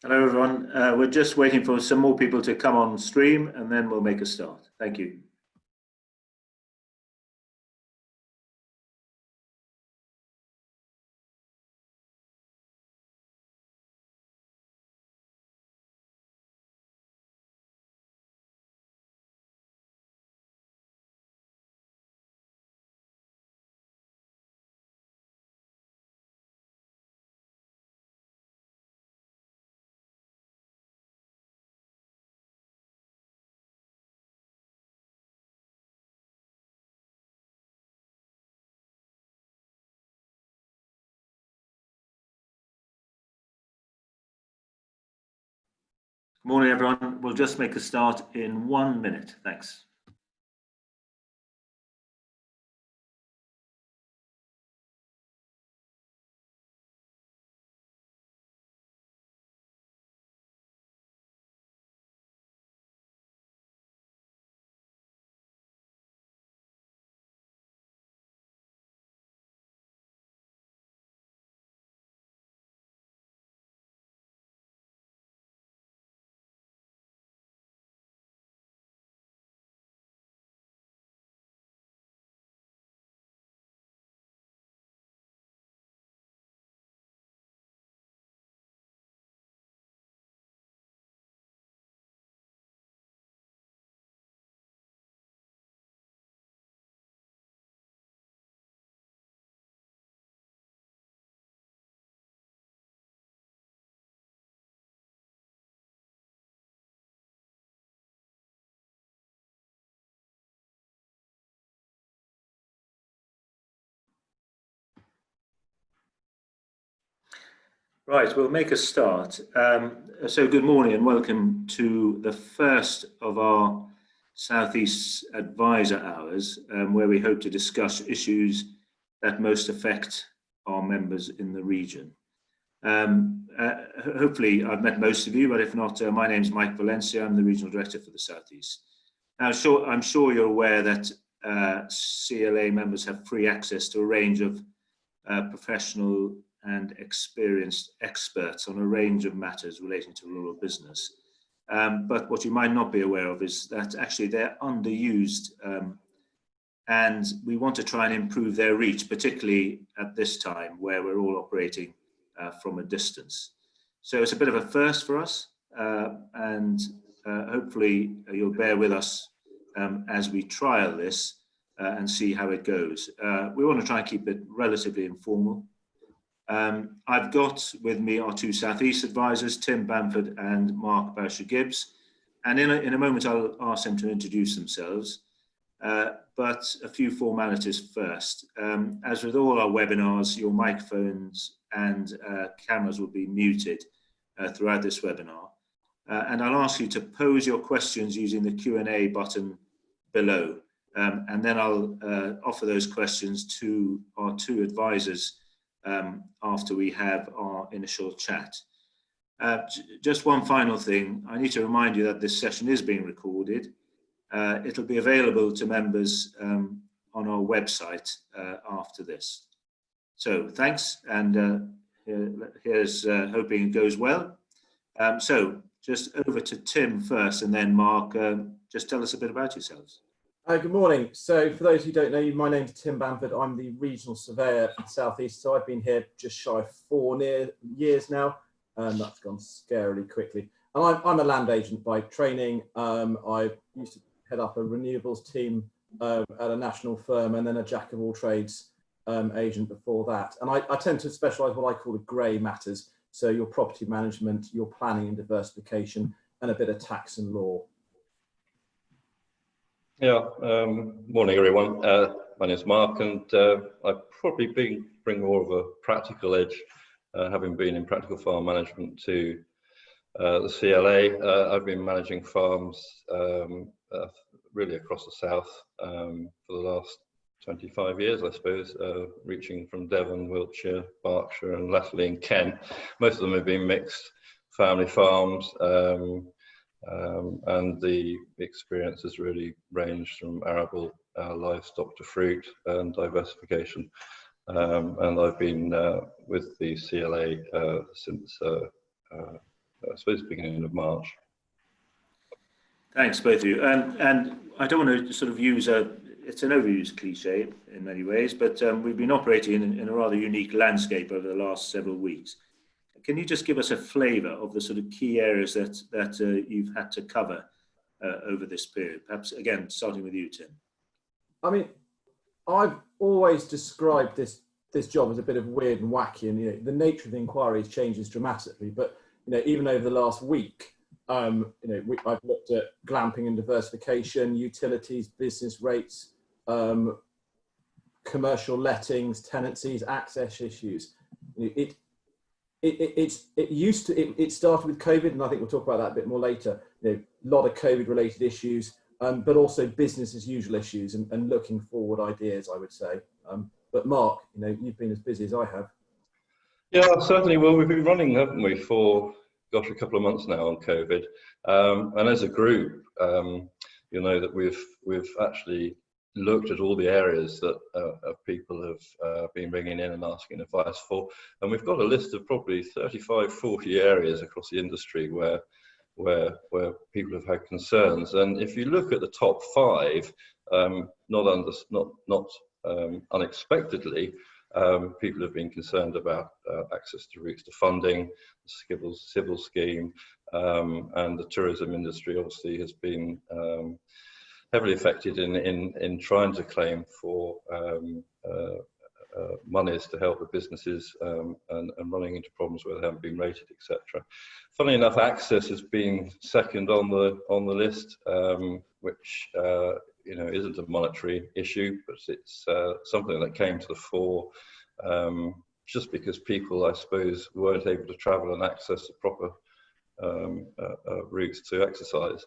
Hello, everyone. We're just waiting for some more people to come on stream, and then we'll make a start. Thank you. Good morning, everyone. We'll just make a start in 1 minute. Thanks. Right, we'll make a start. So good morning and welcome to the first of our Southeast Advisor Hours, where we hope to discuss issues that most affect our members in the region. Hopefully I've met most of you, but if not, my name is Mike Valencia. I'm the Regional Director for the Southeast. Now, I'm sure you're aware that CLA members have free access to a range of professional and experienced experts on a range of matters relating to rural business. But what you might not be aware of is that actually they're underused, and we want to try and improve their reach, particularly at this time where we're all operating from a distance. So it's a bit of a first for us, and hopefully you'll bear with us as we trial this and see how it goes. We want to try and keep it relatively informal. I've got with me our two Southeast advisors, Tim Bamford and Mark Boucher-Gibbs, and in a moment I'll ask them to introduce themselves, but a few formalities first. As with all our webinars, your microphones and cameras will be muted throughout this webinar, and I'll ask you to pose your questions using the Q&A button below, and then I'll offer those questions to our two advisors after we have our initial chat. Just one final thing, I need to remind you that this session is being recorded. It'll be available to members on our website after this. So thanks, and here's hoping it goes well. So just over to Tim first, and then Mark, just tell us a bit about yourselves. Good morning. So for those who don't know, my name's Tim Bamford. I'm the Regional Surveyor for the South East. So I've been here just shy of 4 years now. That's gone scarily quickly. And I'm a land agent by training. I used to head up a renewables team at a national firm, and then a jack of all trades agent before that. And I tend to specialise what I call the grey matters. So your property management, your planning and diversification, and a bit of tax and law. Yeah, morning everyone. My name is Mark, and I probably bring more of a practical edge, having been in practical farm management to the CLA. I've been managing farms really across the south for the last 25 years, I suppose, reaching from Devon, Wiltshire, Berkshire and latterly in Kent. Most of them have been mixed family farms. And the experience has really ranged from arable livestock to fruit and diversification. And I've been with the CLA since I suppose, beginning of March. Thanks, both of you. And I don't want to sort of use it's an overused cliche in many ways, but we've been operating in a rather unique landscape over the last several weeks. Can you just give us a flavour of the sort of key areas that you've had to cover over this period? Perhaps, again, starting with you, Tim. I mean, I've always described this job as a bit of weird and wacky, and the nature of the inquiries changes dramatically. But even over the last week, I've looked at glamping and diversification, utilities, business rates, commercial lettings, tenancies, access issues. It started with COVID, and I think we'll talk about that a bit more later. A lot of COVID-related issues, but also business as usual issues and looking forward ideas, I would say. But Mark, you've been as busy as I have. Yeah, certainly. Well, we've been running, haven't we, for a couple of months now on COVID, and as a group, you'll know that we've actually looked at all the areas that people have been bringing in and asking advice for, and we've got a list of probably 35, 40 areas across the industry where people have had concerns. And if you look at the top 5, not unexpectedly, people have been concerned about access to routes to funding, the civil scheme, and the tourism industry obviously has been heavily affected in trying to claim for monies to help the businesses and running into problems where they haven't been rated, etc. Funnily enough, access has been second on the list, which isn't a monetary issue, but it's something that came to the fore just because people, I suppose, weren't able to travel and access the proper routes to exercise.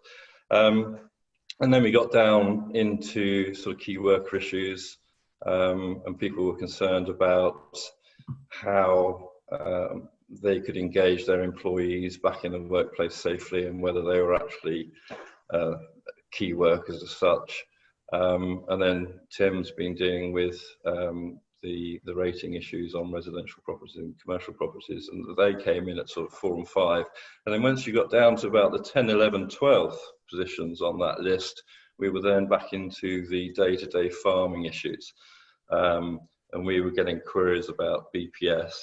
And then we got down into sort of key worker issues, and people were concerned about how they could engage their employees back in the workplace safely and whether they were actually key workers as such. And then Tim's been dealing with the rating issues on residential properties and commercial properties, and they came in at sort of 4 and 5. And then once you got down to about the 10, 11, 12th positions on that list, we were then back into the day-to-day farming issues. And we were getting queries about BPS,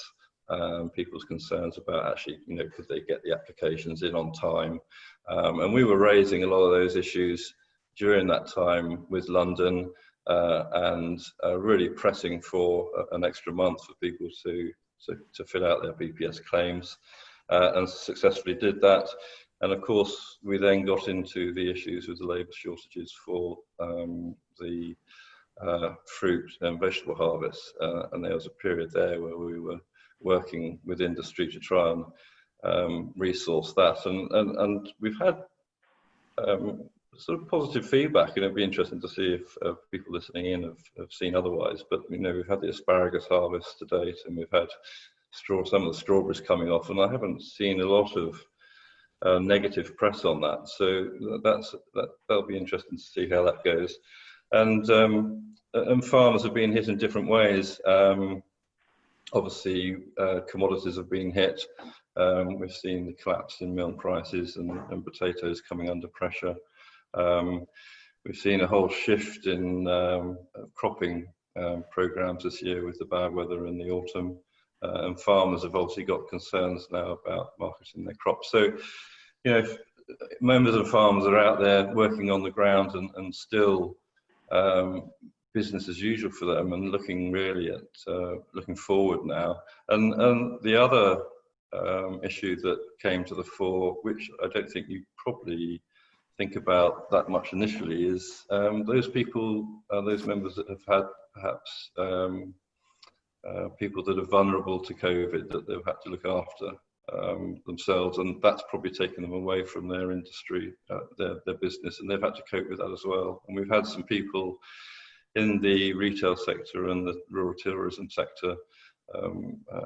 people's concerns about actually, could they get the applications in on time? And we were raising a lot of those issues during that time with London, and really pressing for an extra month for people to fill out their BPS claims, and successfully did that. And of course, we then got into the issues with the labour shortages for the fruit and vegetable harvest, and there was a period there where we were working with industry to try and resource that, and we've had sort of positive feedback, and it'd be interesting to see if people listening in have seen otherwise. But we've had the asparagus harvest to date, and we've had some of the strawberries coming off, and I haven't seen a lot of negative press on that. So that'll be interesting to see how that goes. And farmers have been hit in different ways. Obviously, commodities have been hit. We've seen the collapse in milk prices and potatoes coming under pressure. We've seen a whole shift in cropping programs this year with the bad weather in the autumn, and farmers have obviously got concerns now about marketing their crops. So, if members of farmers are out there working on the ground and still business as usual for them, and looking really at looking forward now. And the other issue that came to the fore, which I don't think you probably think about that much initially, is those people, those members that have had perhaps people that are vulnerable to COVID that they've had to look after themselves, and that's probably taken them away from their industry, their business, and they've had to cope with that as well. And we've had some people in the retail sector and the rural tourism sector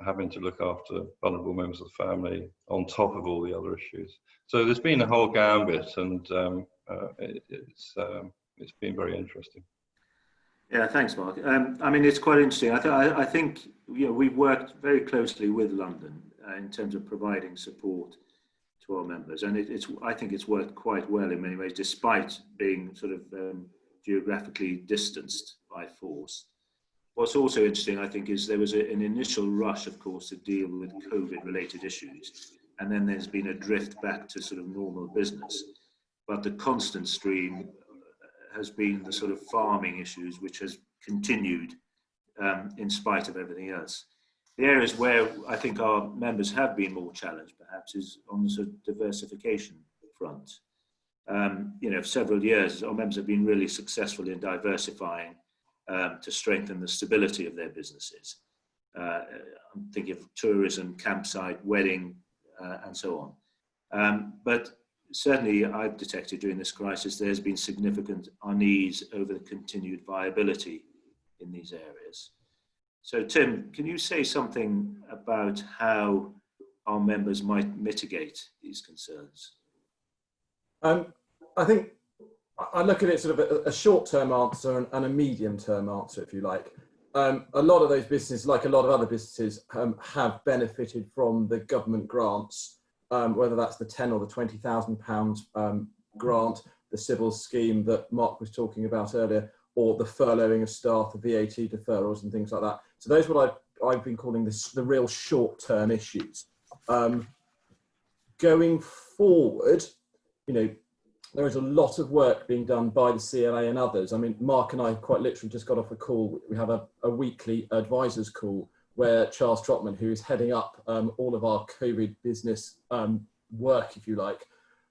having to look after vulnerable members of the family on top of all the other issues. So there's been a whole gambit, and it's been very interesting. Yeah, thanks, Mark. I mean, it's quite interesting. I think we've worked very closely with London in terms of providing support to our members, and I think it's worked quite well in many ways, despite being sort of geographically distanced by force. What's also interesting, I think, is there was an initial rush, of course, to deal with COVID-related issues, and then there's been a drift back to sort of normal business. But the constant stream has been the sort of farming issues, which has continued in spite of everything else. The areas where I think our members have been more challenged, perhaps, is on the sort of diversification front. For several years, our members have been really successful in diversifying to strengthen the stability of their businesses. I'm thinking of tourism, campsite, wedding, and so on. But certainly I've detected during this crisis, there's been significant unease over the continued viability in these areas. So Tim, can you say something about how our members might mitigate these concerns? I think I look at it sort of a short-term answer and a medium-term answer, if you like. A lot of those businesses, like a lot of other businesses, have benefited from the government grants, whether that's the £10,000 or the £20,000 grant, the civil scheme that Mark was talking about earlier, or the furloughing of staff, the VAT deferrals and things like that. So those are what I've been calling the real short-term issues. Going forward, there is a lot of work being done by the CLA and others. I mean, Mark and I quite literally just got off a call. We have a weekly advisors call where Charles Trotman, who is heading up all of our COVID business work, if you like,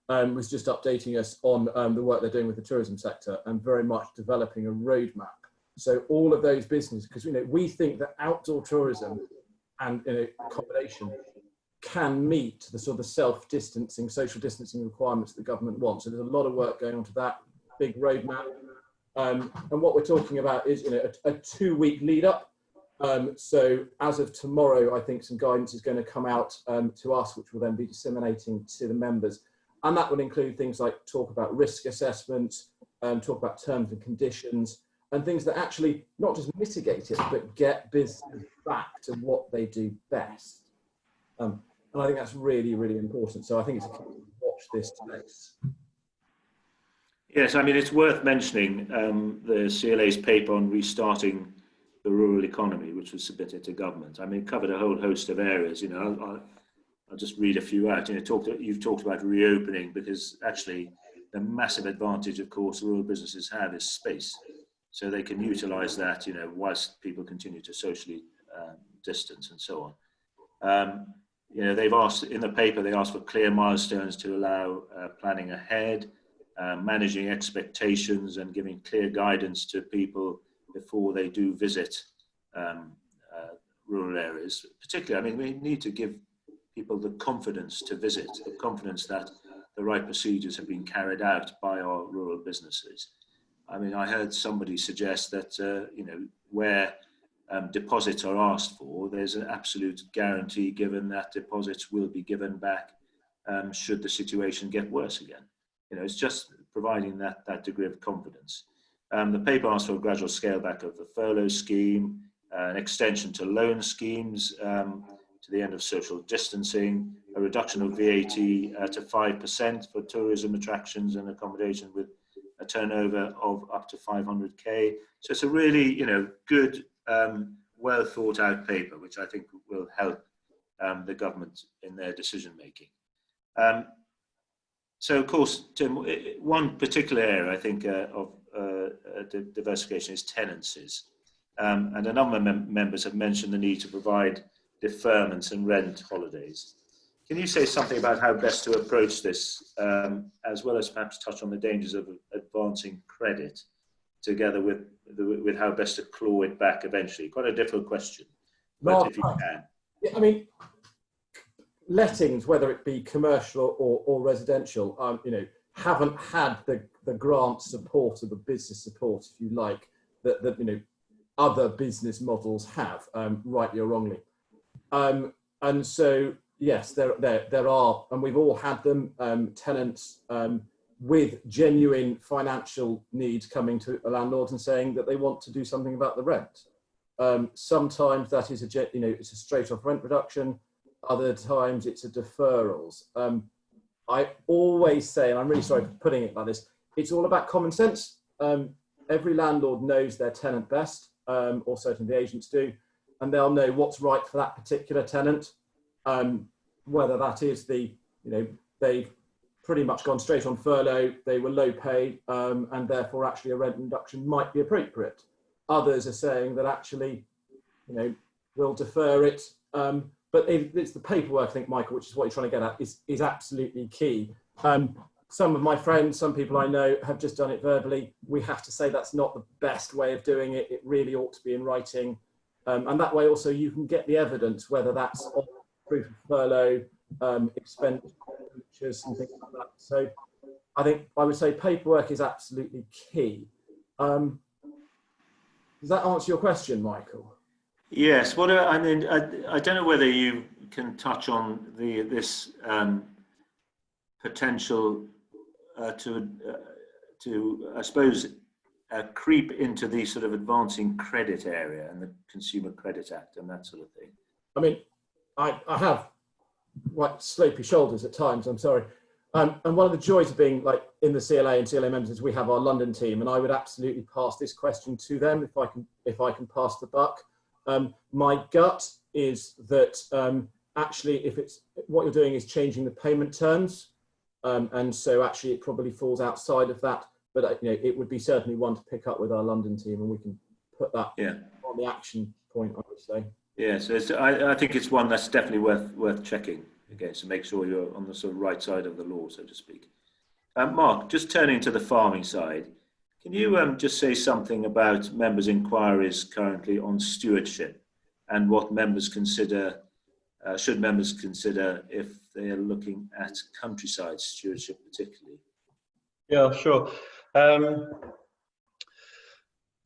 was just updating us on the work they're doing with the tourism sector and very much developing a roadmap. So all of those businesses, because we think that outdoor tourism and accommodation can meet the sort of self-distancing, social distancing requirements that the government wants. So there's a lot of work going on to that big roadmap. And what we're talking about is a 2-week lead up. So as of tomorrow, I think some guidance is going to come out to us, which will then be disseminating to the members. And that will include things like talk about risk assessments, talk about terms and conditions, and things that actually not just mitigate it, but get business back to what they do best. And I think that's really, really important. So I think it's a key to watch this space. Yes, I mean, it's worth mentioning the CLA's paper on restarting the rural economy, which was submitted to government. I mean, it covered a whole host of areas. I'll just read a few out. You've talked about reopening, because actually the massive advantage, of course, rural businesses have is space. So they can utilize that, whilst people continue to socially distance and so on. They've asked in the paper, they asked for clear milestones to allow planning ahead, managing expectations and giving clear guidance to people before they do visit rural areas. Particularly, I mean, we need to give people the confidence to visit, the confidence that the right procedures have been carried out by our rural businesses. I mean, I heard somebody suggest that, where deposits are asked for, there's an absolute guarantee given that deposits will be given back should the situation get worse again. It's just providing that degree of confidence. The paper asks for a gradual scale back of the furlough scheme, an extension to loan schemes to the end of social distancing, a reduction of VAT to 5% for tourism attractions and accommodation with a turnover of up to 500k. So it's a really, good, well thought out paper, which I think will help the government in their decision making. So of course, Tim, one particular area I think of diversification is tenancies. And a number of members have mentioned the need to provide deferments and rent holidays. Can you say something about how best to approach this, as well as perhaps touch on the dangers of advancing credit, together with how best to claw it back eventually? Quite a difficult question, but if you can. Yeah, I mean, lettings, whether it be commercial or residential, haven't had the grant support or the business support, if you like, that other business models have, rightly or wrongly. And so, yes, there are, and we've all had them, tenants with genuine financial needs coming to a landlord and saying that they want to do something about the rent. Sometimes that is it's a straight off rent reduction. Other times it's a deferrals. I always say, and I'm really sorry for putting it like this, it's all about common sense. Every landlord knows their tenant best, or certainly the agents do, and they'll know what's right for that particular tenant. Whether that is they've pretty much gone straight on furlough, they were low paid, and therefore actually a rent reduction might be appropriate. Others are saying that actually, we'll defer it. But it's the paperwork, I think, Michael, which is what you're trying to get at, is absolutely key. Some of my friends, some people I know have just done it verbally. We have to say that's not the best way of doing it. It really ought to be in writing. And that way also you can get the evidence, whether that's proof of furlough, expense, and things like that. So I think I would say paperwork is absolutely key. Does that answer your question, Michael? Yes. What I mean, I don't know whether you can touch on this potential to I suppose creep into the sort of advancing credit area and the Consumer Credit Act and that sort of thing. I mean, I have quite slopey shoulders at times, I'm sorry. And one of the joys of being like in the CLA and CLA members is we have our London team, and I would absolutely pass this question to them if I can pass the buck. My gut is that actually, if it's what you're doing is changing the payment terms, and so actually it probably falls outside of that. But it would be certainly one to pick up with our London team, and we can put that on the action point, I would say. Yeah, so I think it's one that's definitely worth checking against to make sure you're on the sort of right side of the law, so to speak. Mark, just turning to the farming side, can you just say something about members' inquiries currently on stewardship and what members consider, should members consider if they are looking at countryside stewardship particularly? Yeah, sure.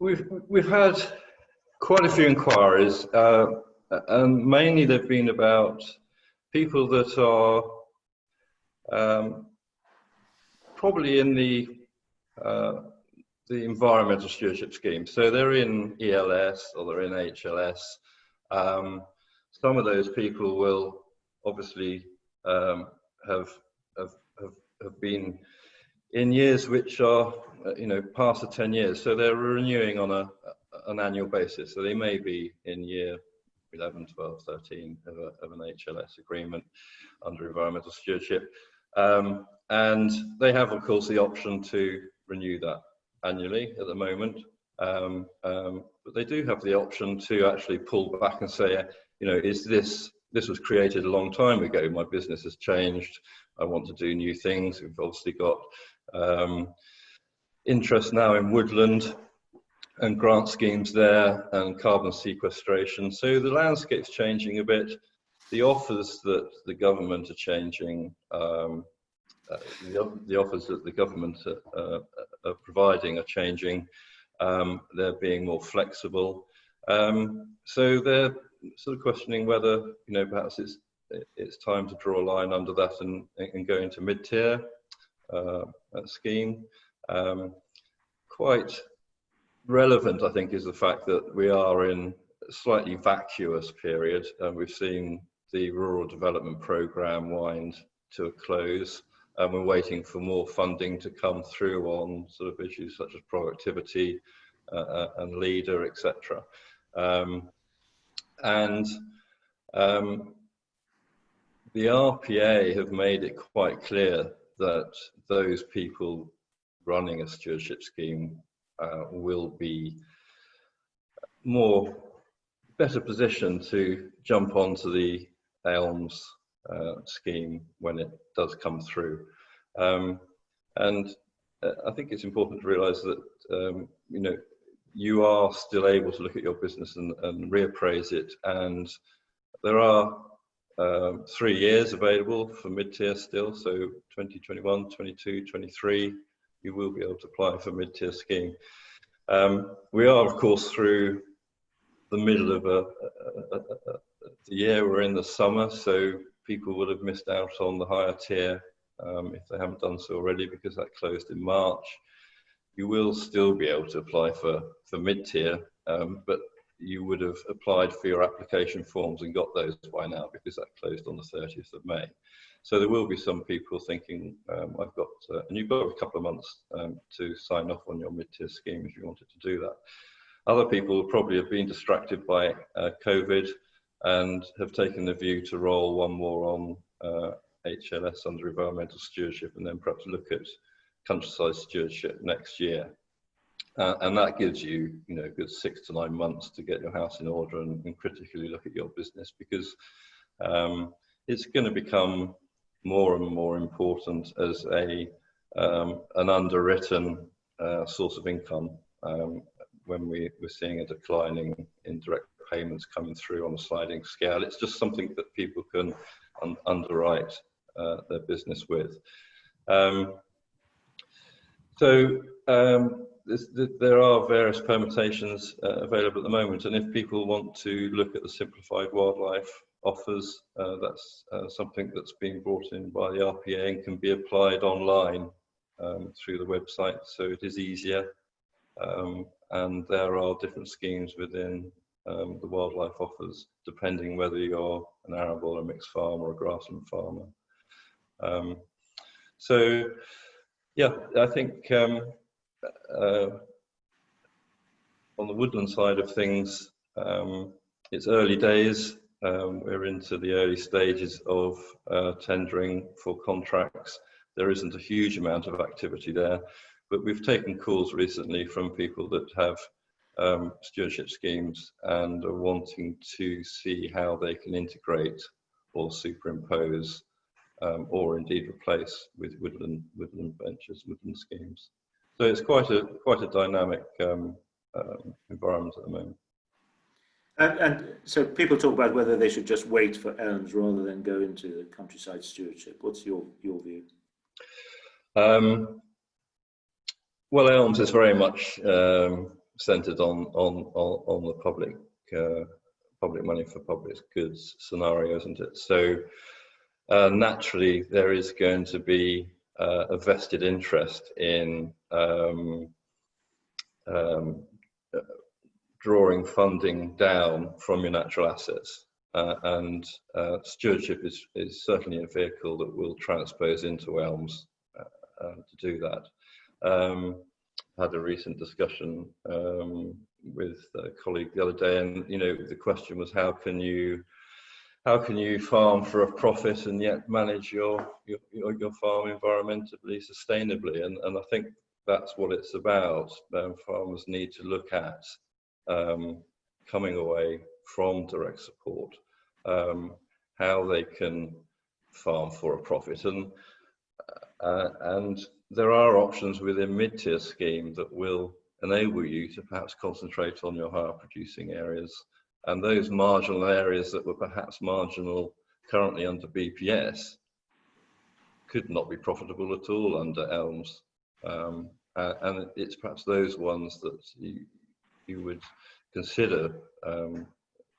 We've had quite a few inquiries, and mainly they've been about people that are probably in the environmental stewardship scheme. So they're in ELS or they're in HLS. Some of those people will obviously have been in years which are past the 10 years. So they're renewing on an annual basis. So they may be in year 11, 12, 13 of an HLS agreement under environmental stewardship. And they have, of course, the option to renew that annually at the moment. But they do have the option to actually pull back and say, this was created a long time ago. My business has changed. I want to do new things. We've obviously got interest now in woodland and grant schemes there and carbon sequestration. So the landscape's changing a bit. The offers that the government are changing, the offers that the government are providing are changing. They're being more flexible. So they're sort of questioning whether, perhaps it's time to draw a line under that and go into mid-tier scheme. Quite relevant, I think, is the fact that we are in a slightly vacuous period. We've seen the rural development programme wind to a close, and we're waiting for more funding to come through on sort of issues such as productivity and leader, etc. The RPA have made it quite clear that those people running a stewardship scheme will be better positioned to jump onto the Elms scheme when it does come through. And I think it's important to realise that you are still able to look at your business and reappraise it, and there are 3 years available for mid-tier still, so 2021, 22, 23, you will be able to apply for mid-tier scheme. We are, of course, through the middle of the year. We're in the summer, so people would have missed out on the higher tier if they haven't done so already, because that closed in March. You will still be able to apply for mid-tier, but you would have applied for your application forms and got those by now, because that closed on the 30th of May. So there will be some people thinking, I've got, and you've got a couple of months to sign off on your mid-tier scheme if you wanted to do that. Other people probably have been distracted by COVID and have taken the view to roll one more on HLS under environmental stewardship, and then perhaps look at countryside stewardship next year. And that gives you, a good 6 to 9 months to get your house in order and critically look at your business, because it's going to become more and more important as an underwritten source of income when we're seeing a decline in direct payments coming through on a sliding scale. It's just something that people can underwrite their business with. There are various permutations available at the moment, and if people want to look at the simplified wildlife offers, that's something that's been brought in by the RPA and can be applied online through the website, so it is easier. And there are different schemes within the wildlife offers, depending whether you're an arable, a mixed farm, or a grassland farmer. So, yeah, I think on the woodland side of things, it's early days. We're into the early stages of tendering for contracts. There isn't a huge amount of activity there, but we've taken calls recently from people that have stewardship schemes and are wanting to see how they can integrate or superimpose or indeed replace with woodland ventures, woodland schemes. So it's quite a dynamic environment at the moment. And so people talk about whether they should just wait for elms rather than go into the countryside stewardship. What's your view? Well, elms is very much centred on the public money for public goods scenario, isn't it? So naturally, there is going to be a vested interest in drawing funding down from your natural assets, and stewardship is certainly a vehicle that will transpose into elms to do that. Had a recent discussion with a colleague the other day, and the question was, how can you farm for a profit and yet manage your farm environmentally sustainably? And I think that's what it's about. Farmers need to look at coming away from direct support, how they can farm for a profit, and there are options within mid-tier scheme that will enable you to perhaps concentrate on your higher producing areas, and those marginal areas that were perhaps marginal currently under BPS could not be profitable at all under elms, and it's perhaps those ones that you would consider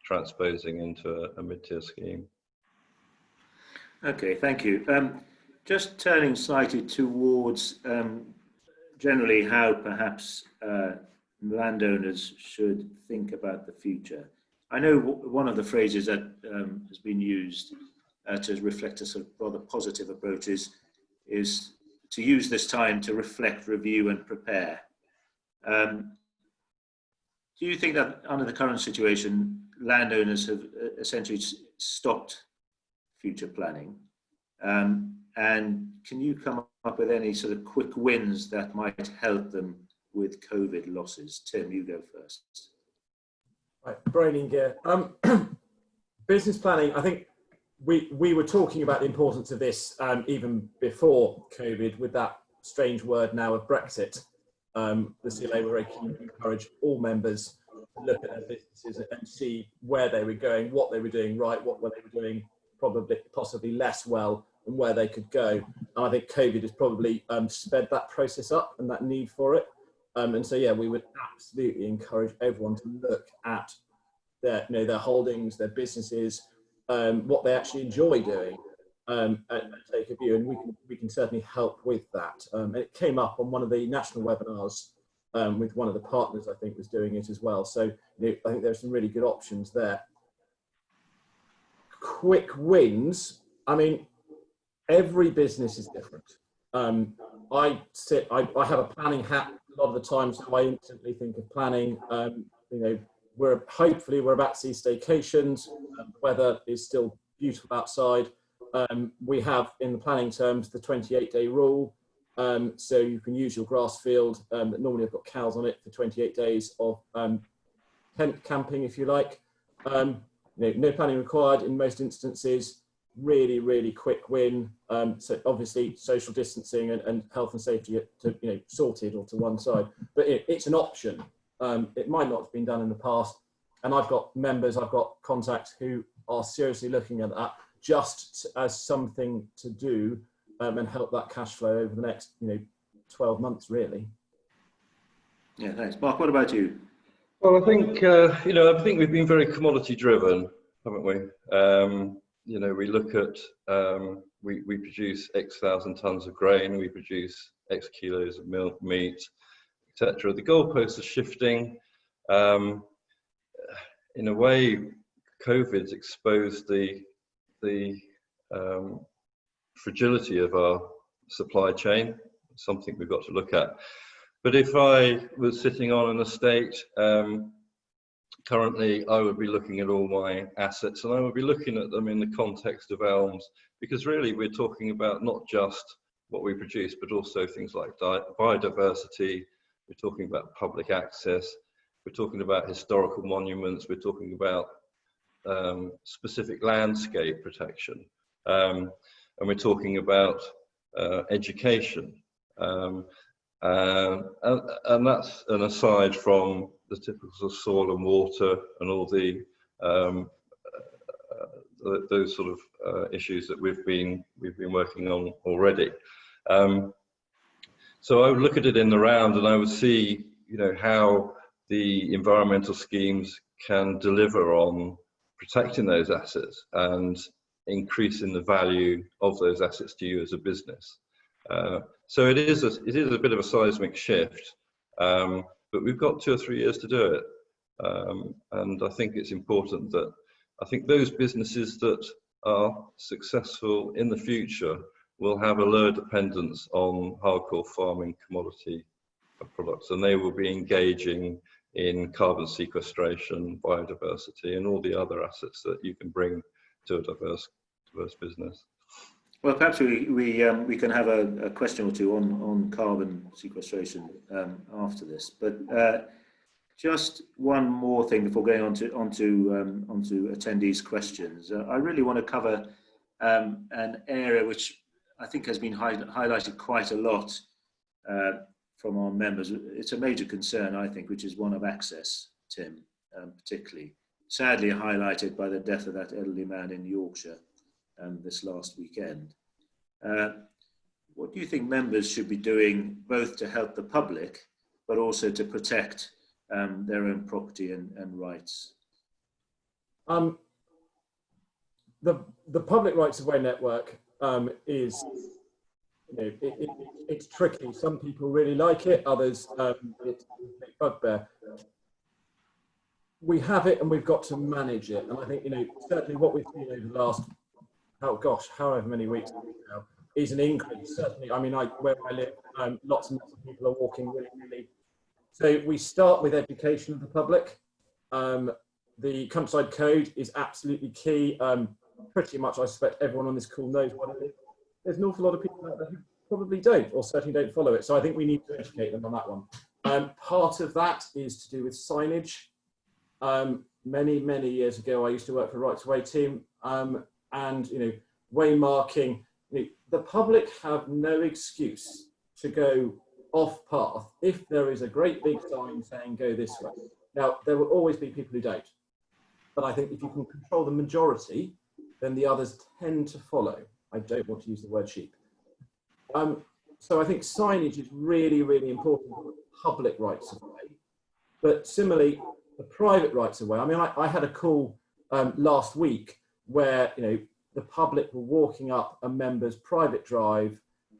transposing into a mid-tier scheme. Okay, thank you. Just turning slightly towards generally how perhaps landowners should think about the future. I know one of the phrases that has been used to reflect a sort of rather positive approach is to use this time to reflect, review and prepare. Do you think that under the current situation, landowners have essentially stopped future planning? And can you come up with any sort of quick wins that might help them with COVID losses? Tim, you go first. Right, braining gear. Business planning, I think we were talking about the importance of this even before COVID, with that strange word now of Brexit. The CLA were very keen to encourage all members to look at their businesses and see where they were going, what they were doing right, what they were doing possibly less well, and where they could go. And I think COVID has probably sped that process up and that need for it. And so, yeah, we would absolutely encourage everyone to look at their holdings, their businesses, what they actually enjoy doing, and take a view. And we can certainly help with that. And it came up on one of the national webinars with one of the partners, I think, was doing it as well. So I think there's some really good options there. Quick wins. I mean, every business is different. I have a planning hat a lot of the time, so I instantly think of planning. Hopefully we're about to see staycations. Weather is still beautiful outside. We have, in the planning terms, the 28-day rule. So you can use your grass field that normally have got cows on it for 28 days of tent camping, if you like. No planning required in most instances. Really, really quick win. So obviously social distancing and health and safety to sorted or to one side, but it's an option. It might not have been done in the past, and I've got members, I've got contacts who are seriously looking at that just as something to do and help that cash flow over the next 12 months really. Yeah, thanks. Mark, what about you? Well, I think I think we've been very commodity driven, haven't we? We look at we produce X thousand tons of grain, we produce X kilos of milk, meat, etc. The goalposts are shifting. In a way, COVID's exposed the fragility of our supply chain. Something we've got to look at. But if I was sitting on an estate currently, I would be looking at all my assets, and I would be looking at them in the context of Elms, because really we're talking about not just what we produce, but also things like biodiversity. We're talking about public access. We're talking about historical monuments. We're talking about specific landscape protection, and we're talking about education. And that's an aside from the typicals of soil and water and all the those sort of issues that we've been working on already. So I would look at it in the round, and I would see how the environmental schemes can deliver on protecting those assets and increasing the value of those assets to you as a business. So it is a bit of a seismic shift, but we've got 2 or 3 years to do it. And I think it's important that those businesses that are successful in the future will have a lower dependence on hardcore farming commodity products, and they will be engaging in carbon sequestration, biodiversity, and all the other assets that you can bring to a diverse business. Well, perhaps we can have a question or two on carbon sequestration after this. But just one more thing before going onto attendees' questions. I really want to cover an area which I think has been highlighted quite a lot from our members. It's a major concern, I think, which is one of access, Tim, particularly. Sadly highlighted by the death of that elderly man in Yorkshire this last weekend. What do you think members should be doing both to help the public, but also to protect their own property and rights? The public rights of way network is, it's tricky. Some people really like it, others it's a big bugbear. We have it and we've got to manage it. And I think, certainly what we've seen over the last, however many weeks now, is an increase. Certainly, I mean, where I live, lots and lots of people are walking willy-nilly. So we start with education of the public. The Countryside Code is absolutely key. Pretty much, I suspect everyone on this call knows what it is. There's an awful lot of people out there who probably don't, or certainly don't follow it. So I think we need to educate them on that one. Part of that is to do with signage. Many years ago, I used to work for Rights Way team, and way marking. The public have no excuse to go off path if there is a great big sign saying go this way. Now, there will always be people who don't, but I think if you can control the majority, then the others tend to follow. I don't want to use the word sheep. So I think signage is really, really important for public rights of way. But similarly, the private rights of way. I mean, I had a call last week where the public were walking up a member's private drive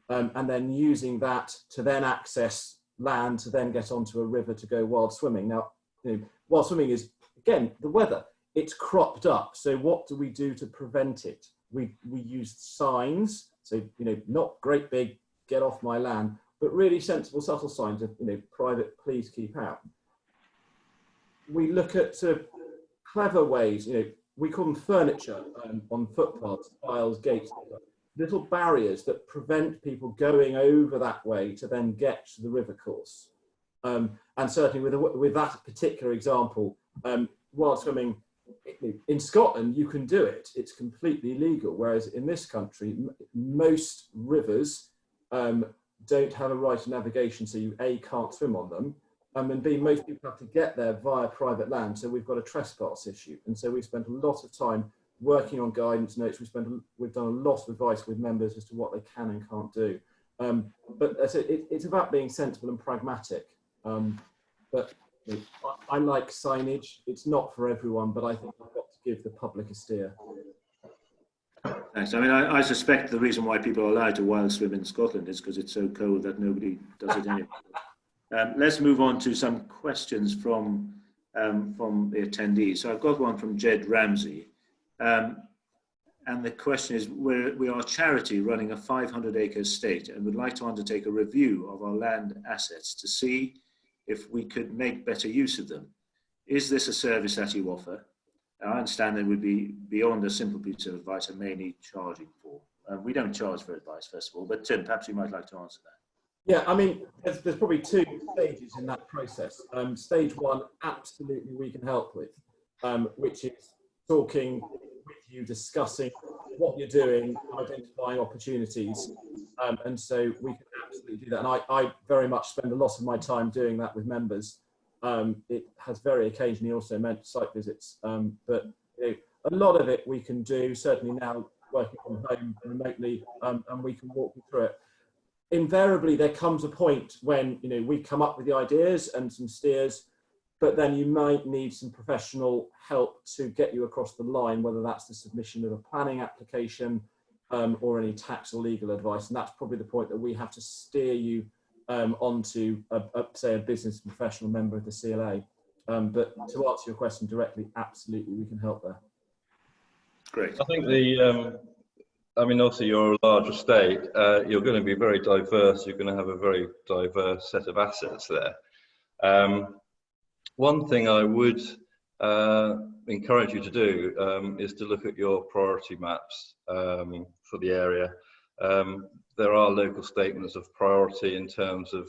and then using that to then access land to then get onto a river to go wild swimming. Now, wild swimming is, again, the weather. It's cropped up. So what do we do to prevent it? We use signs. So, not great big, get off my land, but really sensible, subtle signs of, private, please keep out. We look at sort of clever ways, we call them furniture on footpaths, aisles, gates, little barriers that prevent people going over that way to then get to the river course. And certainly with that particular example, wild swimming, in Scotland, you can do it. It's completely legal. Whereas in this country, most rivers don't have a right of navigation. So you, A, can't swim on them. And B, most people have to get there via private land. So we've got a trespass issue. And so we've spent a lot of time working on guidance notes. We've done a lot of advice with members as to what they can and can't do. But it's about being sensible and pragmatic. But I like signage. It's not for everyone, but I think we've got to give the public a steer. Thanks. I mean, I suspect the reason why people are allowed to wild swim in Scotland is because it's so cold that nobody does it anyway. Let's move on to some questions from the attendees. So I've got one from Jed Ramsey. And the question is, we are a charity running a 500-acre estate and would like to undertake a review of our land assets to see if we could make better use of them. Is this a service that you offer? I understand it would be beyond a simple piece of advice and may need charging for. We don't charge for advice, first of all, but Tim, perhaps you might like to answer that. Yeah, I mean, there's probably two stages in that process. Stage one, absolutely we can help with, which is talking with you, discussing what you're doing, identifying opportunities. And so we can absolutely do that. And I very much spend a lot of my time doing that with members. It has very occasionally also meant site visits, but a lot of it we can do, certainly now working from home remotely, and we can walk you through it. Invariably, there comes a point when we come up with the ideas and some steers, but then you might need some professional help to get you across the line, whether that's the submission of a planning application or any tax or legal advice. And that's probably the point that we have to steer you onto, say, a business professional member of the CLA. But to answer your question directly, absolutely, we can help there. Great. I think I mean, also you're a large estate, you're going to be very diverse, you're going to have a very diverse set of assets there. One thing I would encourage you to do is to look at your priority maps for the area. There are local statements of priority in terms of,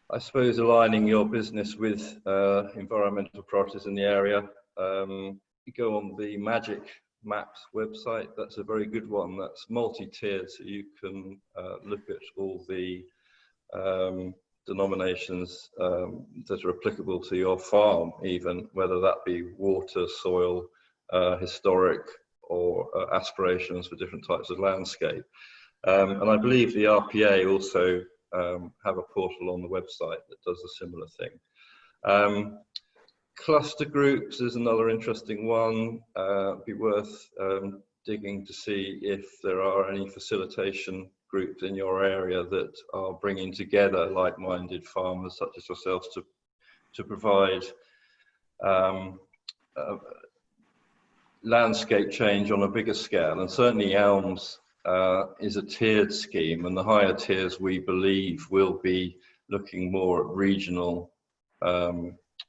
I suppose, aligning your business with environmental priorities in the area. You go on the Magic Maps website, that's a very good one. That's multi-tiered, so you can look at all the denominations that are applicable to your farm, even whether that be water, soil, historic, or aspirations for different types of landscape. And I believe the RPA also have a portal on the website that does a similar thing. Cluster groups is another interesting one. Be worth digging to see if there are any facilitation groups in your area that are bringing together like-minded farmers such as yourselves to provide landscape change on a bigger scale. And certainly Elms is a tiered scheme, and the higher tiers we believe will be looking more at regional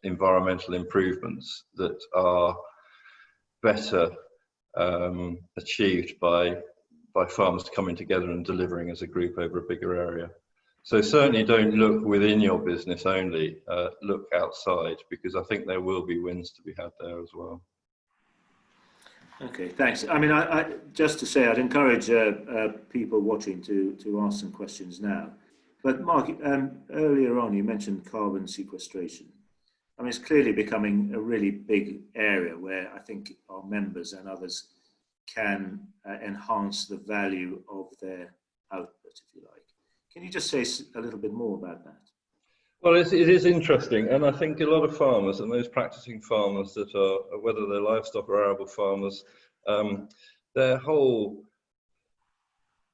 environmental improvements that are better achieved by farmers coming together and delivering as a group over a bigger area. So certainly don't look within your business only, look outside, because I think there will be wins to be had there as well. Okay, thanks. I mean, I just to say, I'd encourage people watching to ask some questions now. But Mark, earlier on you mentioned carbon sequestration. I mean, it's clearly becoming a really big area where I think our members and others can enhance the value of their output, if you like. Can you just say a little bit more about that? Well, it is interesting, and I think a lot of farmers and those practicing farmers that are, whether they're livestock or arable farmers, their whole,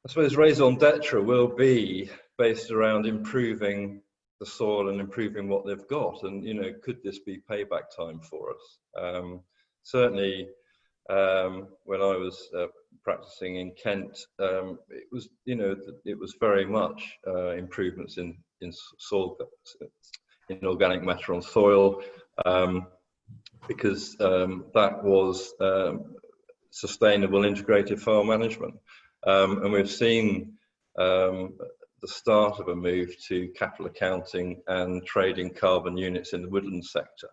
I suppose, raison d'etre will be based around improving the soil and improving what they've got. And, you know, could this be payback time for us? Certainly, when I was practicing in Kent, it was, you know, it was very much improvements in soil, in organic matter on soil, because that was sustainable integrated farm management. And we've seen the start of a move to capital accounting and trading carbon units in the woodland sector.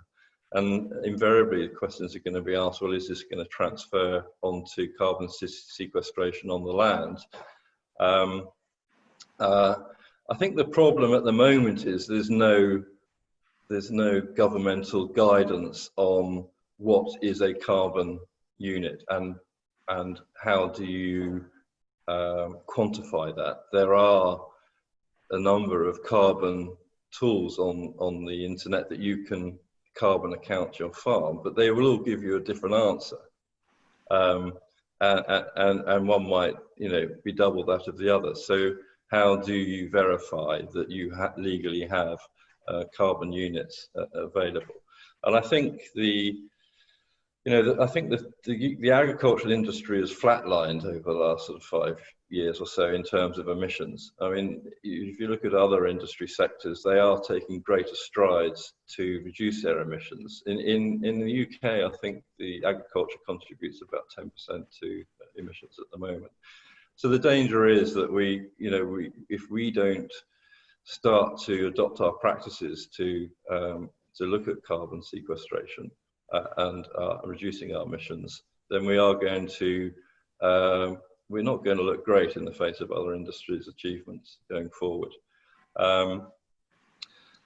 And invariably, the questions are going to be asked, well, is this going to transfer onto carbon sequestration on the land? I think the problem at the moment is there's no governmental guidance on what is a carbon unit and how do you quantify that. There are a number of carbon tools on the internet that you can carbon account your farm, but they will all give you a different answer, and one might, you know, be double that of the other. So how do you verify that you legally have carbon units available? And I think the agricultural industry has flatlined over the last sort of 5 years or so in terms of emissions. I mean, if you look at other industry sectors, they are taking greater strides to reduce their emissions. In the UK, I think the agriculture contributes about 10% to emissions at the moment. So the danger is that if we don't start to adopt our practices to look at carbon sequestration and reducing our emissions, then we are going to we're not going to look great in the face of other industries' achievements going forward.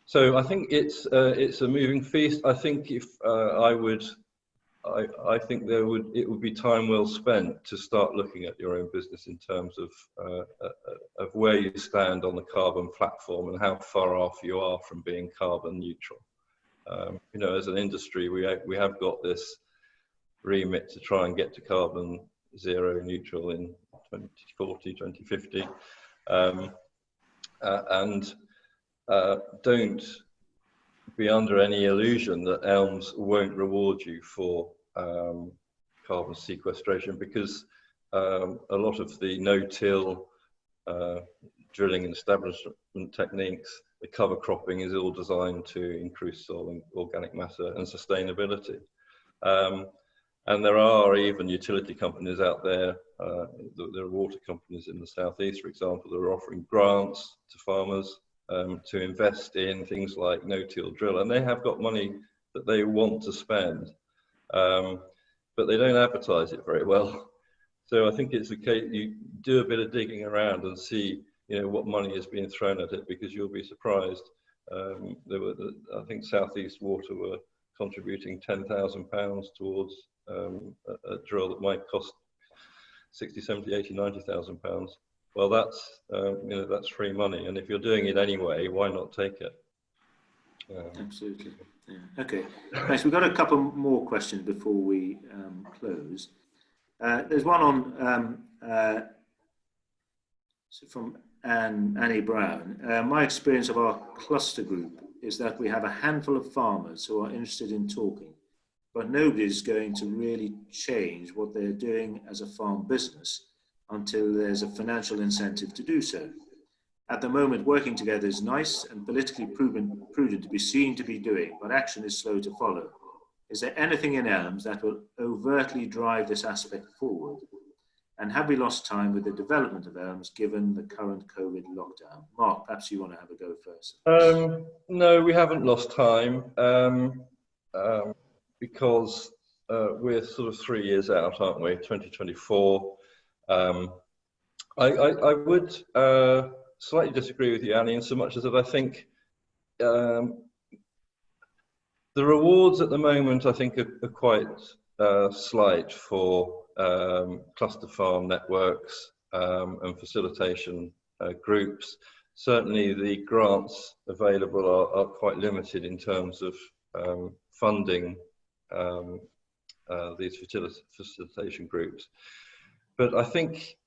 So I think it's a moving feast. I think if I think it would be time well spent to start looking at your own business in terms of where you stand on the carbon platform and how far off you are from being carbon neutral. You know, as an industry, we have got this remit to try and get to carbon zero neutral in 2040, 2050, and don't be under any illusion that Elms won't reward you for carbon sequestration, because a lot of the no-till drilling and establishment techniques, the cover cropping, is all designed to increase soil and organic matter and sustainability. And there are even utility companies out there, there are water companies in the southeast, for example, that are offering grants to farmers to invest in things like no-till drill, and they have got money that they want to spend, but they don't advertise it very well. So I think it's a case you do a bit of digging around and see, you know, what money is being thrown at it, because you'll be surprised. I think Southeast Water were contributing £10,000 towards a drill that might cost 60, 70, 80, 90,000 pounds. Well, that's that's free money, and if you're doing it anyway, why not take it? Absolutely. Yeah. Okay. Thanks. We've got a couple more questions before we close. There's one on from Annie Brown. My experience of our cluster group is that we have a handful of farmers who are interested in talking, but nobody's going to really change what they're doing as a farm business until there's a financial incentive to do so. At the moment, working together is nice and politically prudent to be seen to be doing, but action is slow to follow. Is there anything in Elms that will overtly drive this aspect forward? And have we lost time with the development of Elms given the current COVID lockdown? Mark, perhaps you want to have a go first. No, we haven't lost time because we're sort of 3 years out, aren't we? 2024. I would slightly disagree with you, Annie, in so much as that I think the rewards at the moment, I think, are quite slight for cluster farm networks and facilitation groups. Certainly the grants available are quite limited in terms of funding these facilitation groups. But I think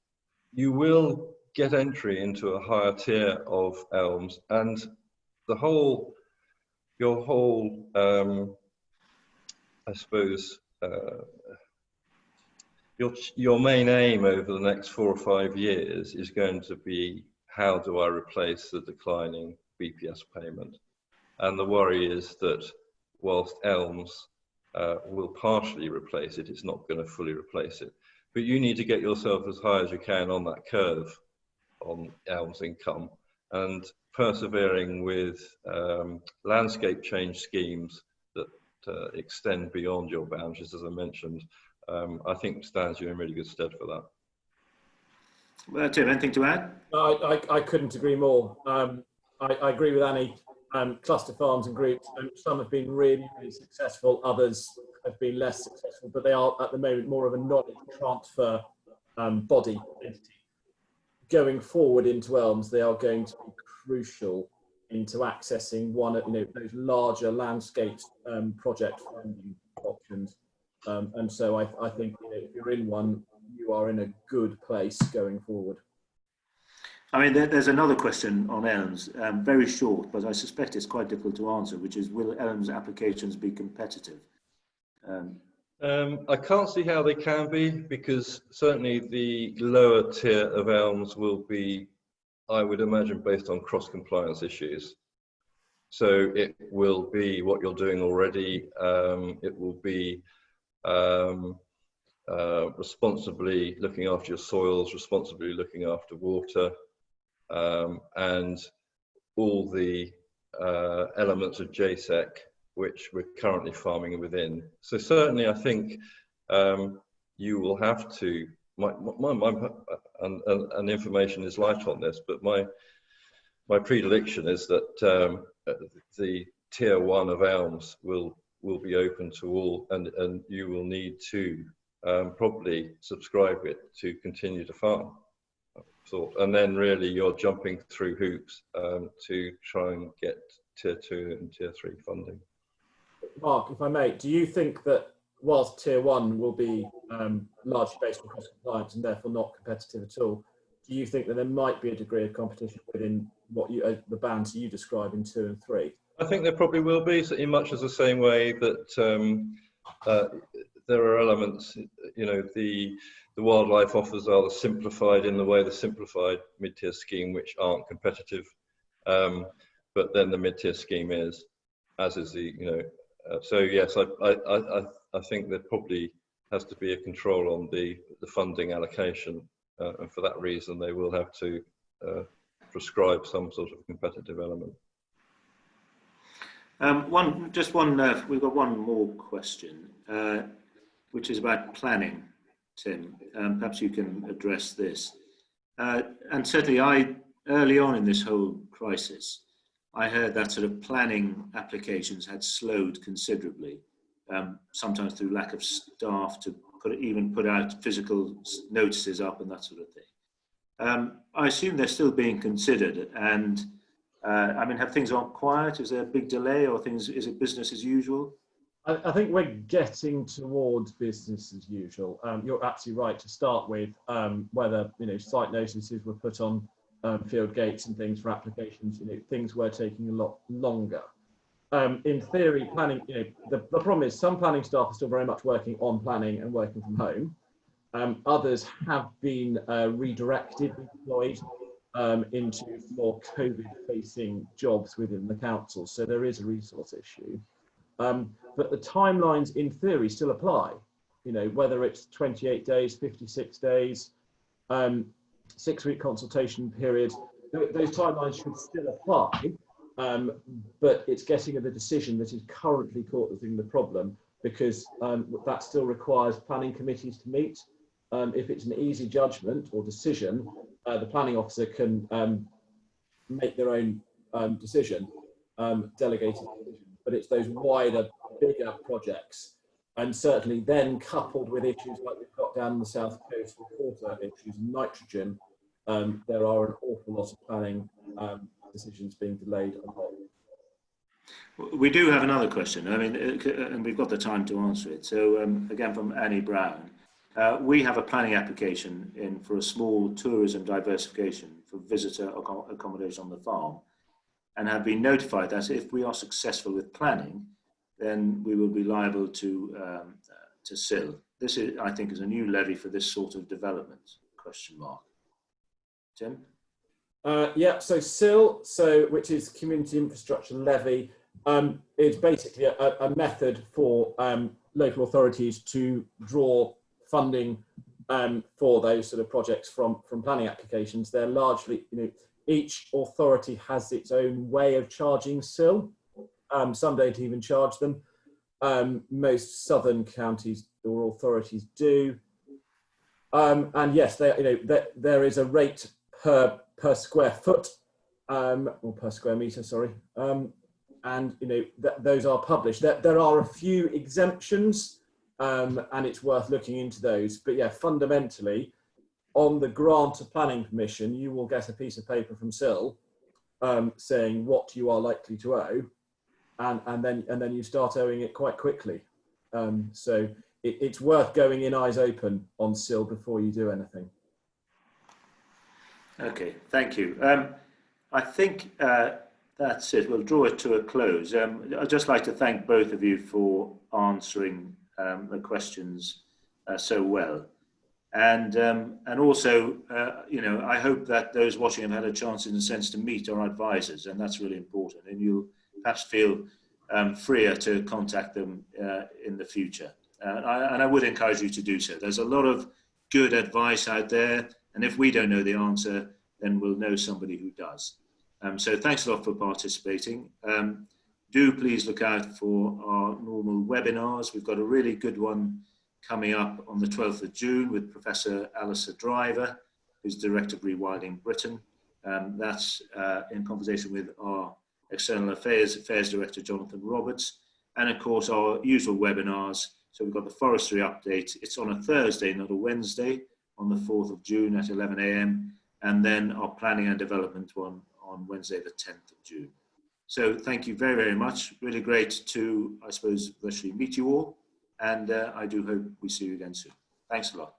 you will get entry into a higher tier of elms, and your whole, I suppose, your main aim over the next 4 or 5 years is going to be, how do I replace the declining BPS payment? And the worry is that whilst elms will partially replace it, it's not going to fully replace it. But you need to get yourself as high as you can on that curve on elms income, and persevering with landscape change schemes that extend beyond your boundaries, as I mentioned, I think stands you in really good stead for that. Well, Tim, anything to add? I couldn't agree more. I agree with Annie. Cluster farms and groups, some have been really, really successful, others have been less successful, but they are at the moment more of a knowledge transfer body entity. Going forward into Elms, they are going to be crucial into accessing one of those larger landscape project funding options. And so I think if you're in one, you are in a good place going forward. I mean, there's another question on Elms, very short, but I suspect it's quite difficult to answer, which is, will Elms applications be competitive? I can't see how they can be, because certainly the lower tier of Elms will be, I would imagine, based on cross-compliance issues. So it will be what you're doing already. It will be responsibly looking after your soils, responsibly looking after water, and all the elements of JSEC which we're currently farming within. So certainly I think you will have to, and information is light on this, but my predilection is that the tier 1 of Elms will be open to all, and you will need to probably subscribe it to continue to farm. And then really you're jumping through hoops to try and get tier 2 and tier 3 funding. Mark, if I may, do you think that whilst tier 1 will be largely based on cross compliance and therefore not competitive at all, do you think that there might be a degree of competition within what the bands you describe in 2 and 3? I think there probably will be, so in much as the same way that there are elements, the wildlife offers are simplified in the way the simplified mid-tier scheme, which aren't competitive, but then the mid-tier scheme is, as is the, so yes, I think there probably has to be a control on the funding allocation, and for that reason they will have to prescribe some sort of competitive element. We've got one more question, which is about planning, Tim. Perhaps you can address this. And certainly early on in this whole crisis, I heard that sort of planning applications had slowed considerably, sometimes through lack of staff to put out physical notices up and that sort of thing. I assume they're still being considered, and I mean, have things gone quiet? Is there a big delay, or is it business as usual? I think we're getting towards business as usual. You're absolutely right to start with, whether site notices were put on field gates and things for applications. Things were taking a lot longer. In theory, planning. The problem is some planning staff are still very much working on planning and working from home. Others have been redirected, deployed into more COVID-facing jobs within the council. So there is a resource issue. But the timelines in theory still apply, whether it's 28 days, 56 days, 6-week consultation period, those timelines should still apply, but it's getting at the decision that is currently causing the problem, because that still requires planning committees to meet. If it's an easy judgment or decision, the planning officer can make their own decision, delegated decision. But it's those wider, bigger projects, and certainly then coupled with issues like we've got down the south coast with water issues and nitrogen, there are an awful lot of planning decisions being delayed a lot. We do have another question. I mean, and we've got the time to answer it. So again, from Annie Brown, we have a planning application in for a small tourism diversification for visitor accommodation on the farm, and have been notified that if we are successful with planning, then we will be liable to SIL. This is, I think, is a new levy for this sort of development, question mark. Tim? Yeah, so SIL, which is Community Infrastructure Levy, is basically a method for local authorities to draw funding for those sort of projects from planning applications. They're largely, each authority has its own way of charging SIL. Some don't even charge them. Most southern counties or authorities do. And yes, there is a rate per square foot, or per square metre, sorry. And those are published. There are a few exemptions, and it's worth looking into those. But yeah, fundamentally, on the grant of planning permission, you will get a piece of paper from SIL saying what you are likely to owe, and then you start owing it quite quickly. So it's worth going in eyes open on SIL before you do anything. Okay, thank you. I think that's it. We'll draw it to a close. I'd just like to thank both of you for answering the questions so well. And also, I hope that those watching have had a chance, in a sense, to meet our advisors, and that's really important. And you'll perhaps feel freer to contact them in the future. And I would encourage you to do so. There's a lot of good advice out there, and if we don't know the answer, then we'll know somebody who does. So thanks a lot for participating. Do please look out for our normal webinars. We've got a really good one coming up on the 12th of June with Professor Alistair Driver, who's Director of Rewilding Britain. That's in conversation with our External Affairs Director, Jonathan Roberts. And of course, our usual webinars. So we've got the forestry update. It's on a Thursday, not a Wednesday, on the 4th of June at 11 a.m. And then our planning and development one on Wednesday, the 10th of June. So thank you very, very much. Really great to, I suppose, virtually meet you all. And I do hope we see you again soon. Thanks a lot.